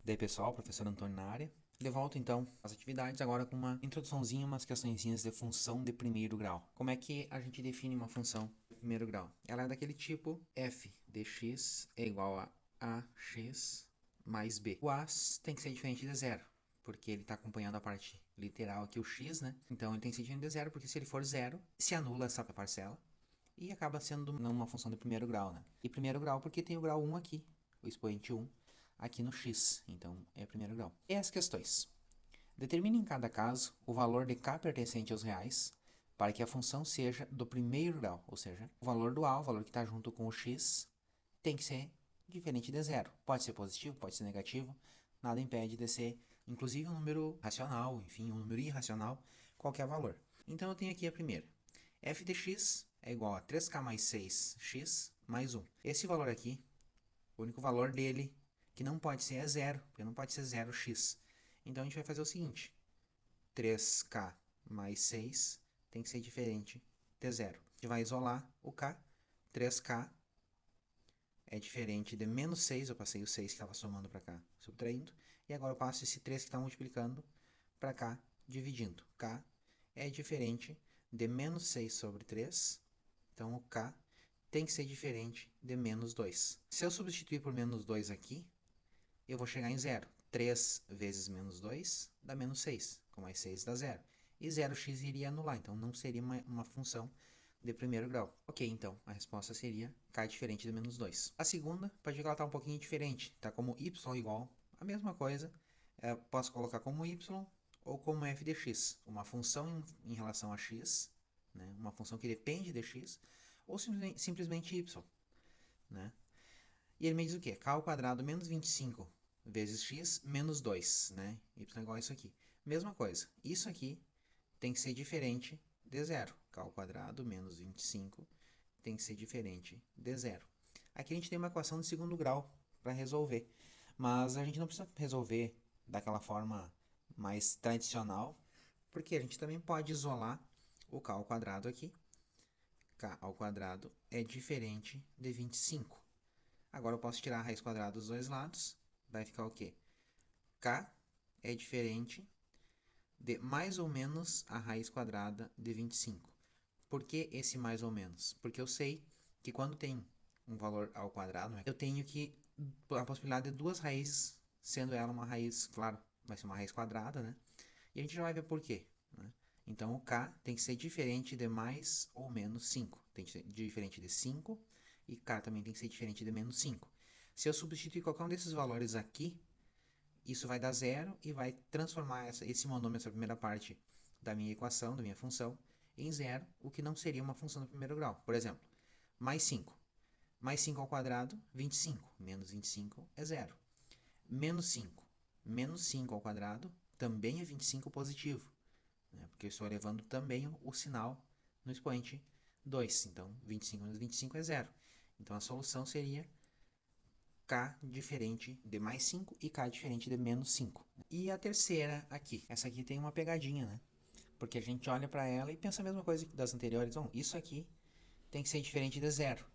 Daí pessoal, professor Antônio na área. De volta então às atividades agora com uma introduçãozinha, umas questõezinhas de função de primeiro grau. Como é que a gente define uma função de primeiro grau? Ela é daquele tipo f de x é igual a ax mais b. O a tem que ser diferente de zero, porque ele está acompanhando a parte literal aqui, o x, né? Então ele tem que ser diferente de zero, porque se ele for zero, se anula essa parcela e acaba sendo uma função de primeiro grau, né? E primeiro grau porque tem o grau 1 aqui, o expoente 1 aqui no x, então é primeiro grau. E as questões. Determine em cada caso o valor de k pertencente aos reais para que a função seja do primeiro grau, ou seja, o valor do a, o valor que está junto com o x, tem que ser diferente de zero. Pode ser positivo, pode ser negativo, nada impede de ser, inclusive, um número racional, enfim, um número irracional, qualquer valor. Então eu tenho aqui a primeira. f de x é igual a 3k mais 6x mais 1. Esse valor aqui, o único valor dele que não pode ser é zero, porque não pode ser 0x. Então a gente vai fazer o seguinte: 3k mais 6 tem que ser diferente de zero. A gente vai isolar o k. 3k é diferente de menos 6, eu passei o 6 que estava somando para cá, subtraindo. E agora eu passo esse 3 que está multiplicando para cá, dividindo. K é diferente de menos 6 sobre 3. Então o k tem que ser diferente de menos 2. Se eu substituir por menos 2 aqui, eu vou chegar em zero. 3 vezes menos 2 dá menos 6. Com mais 6 dá zero. E 0x iria anular, então não seria uma função de primeiro grau. Ok, então a resposta seria k diferente de menos 2. A segunda, pode ver que ela está um pouquinho diferente. Está como y igual a mesma coisa. Posso colocar como y ou como f de x. Uma função em relação a x, né? Uma função que depende de x, ou simplesmente y. Né? E ele me diz o quê? K ao quadrado menos 25 vezes x menos 2, né? Y é igual a isso aqui. Mesma coisa. Isso aqui tem que ser diferente de zero. K ao quadrado menos 25 tem que ser diferente de zero. Aqui a gente tem uma equação de segundo grau para resolver. Mas a gente não precisa resolver daquela forma mais tradicional, porque a gente também pode isolar o K ao quadrado aqui. K ao quadrado é diferente de 25. Agora eu posso tirar a raiz quadrada dos dois lados. Vai ficar o quê? K é diferente de mais ou menos a raiz quadrada de 25. Por que esse mais ou menos? Porque eu sei que quando tem um valor ao quadrado, eu tenho que a possibilidade de duas raízes, sendo ela uma raiz, claro, vai ser uma raiz quadrada, né? E a gente já vai ver por quê. Né? Então o k tem que ser diferente de mais ou menos 5. Tem que ser diferente de 5 e k também tem que ser diferente de menos 5. Se eu substituir qualquer um desses valores aqui, isso vai dar zero e vai transformar esse monômio, essa primeira parte da minha equação, da minha função, em zero, o que não seria uma função do primeiro grau. Por exemplo, mais 5. Mais 5 ao quadrado, 25. Menos 25 é zero. Menos 5. Menos 5 ao quadrado também é 25 positivo, né? Porque eu estou elevando também o sinal no expoente 2. Então, 25 menos 25 é zero. Então, a solução seria k diferente de mais 5 e k diferente de menos 5. E a terceira aqui. Essa aqui tem uma pegadinha, né? Porque a gente olha para ela e pensa a mesma coisa que das anteriores. Bom, isso aqui tem que ser diferente de zero.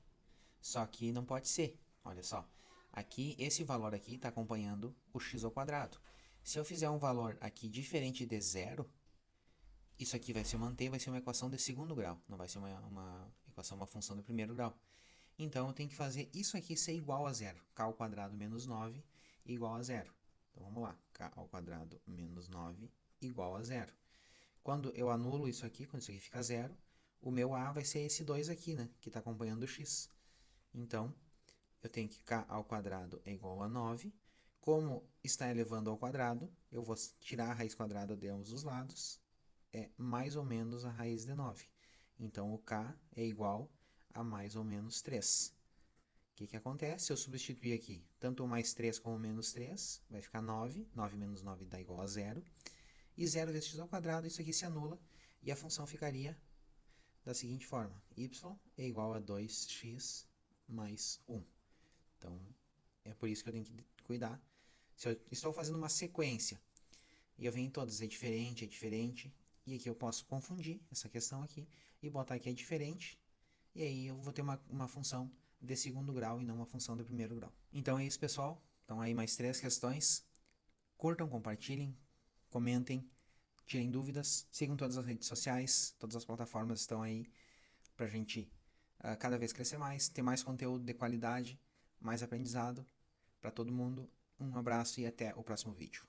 Só que não pode ser. Olha só. Aqui, esse valor aqui está acompanhando o x ao quadrado. Se eu fizer um valor aqui diferente de zero, isso aqui vai se manter, vai ser uma equação de segundo grau. Não vai ser uma equação, uma função de primeiro grau. Então, eu tenho que fazer isso aqui ser igual a zero. K ao quadrado menos 9 igual a zero. Então, vamos lá. K ao quadrado menos 9 igual a zero. Quando eu anulo isso aqui, quando isso aqui fica zero, o meu A vai ser esse 2 aqui, né? Que está acompanhando o x. Então, eu tenho que k ao quadrado é igual a 9. Como está elevando ao quadrado, eu vou tirar a raiz quadrada de ambos os lados. É mais ou menos a raiz de 9. Então, o k é igual a mais ou menos 3. O que acontece? Se eu substituir aqui tanto o mais 3 como o menos 3, vai ficar 9. 9 menos 9 dá igual a 0. E 0 vezes x ao quadrado, isso aqui se anula. E a função ficaria da seguinte forma. Y é igual a 2x mais 1. Então, é por isso que eu tenho que cuidar. Se eu estou fazendo uma sequência e eu venho em todas, é diferente, e aqui eu posso confundir essa questão aqui e botar que é diferente, e aí eu vou ter uma função de segundo grau e não uma função de primeiro grau. Então é isso, pessoal. Então aí mais três questões. Curtam, compartilhem, comentem, tirem dúvidas, sigam todas as redes sociais, todas as plataformas estão aí pra gente cada vez crescer mais, ter mais conteúdo de qualidade, mais aprendizado para todo mundo. Um abraço e até o próximo vídeo.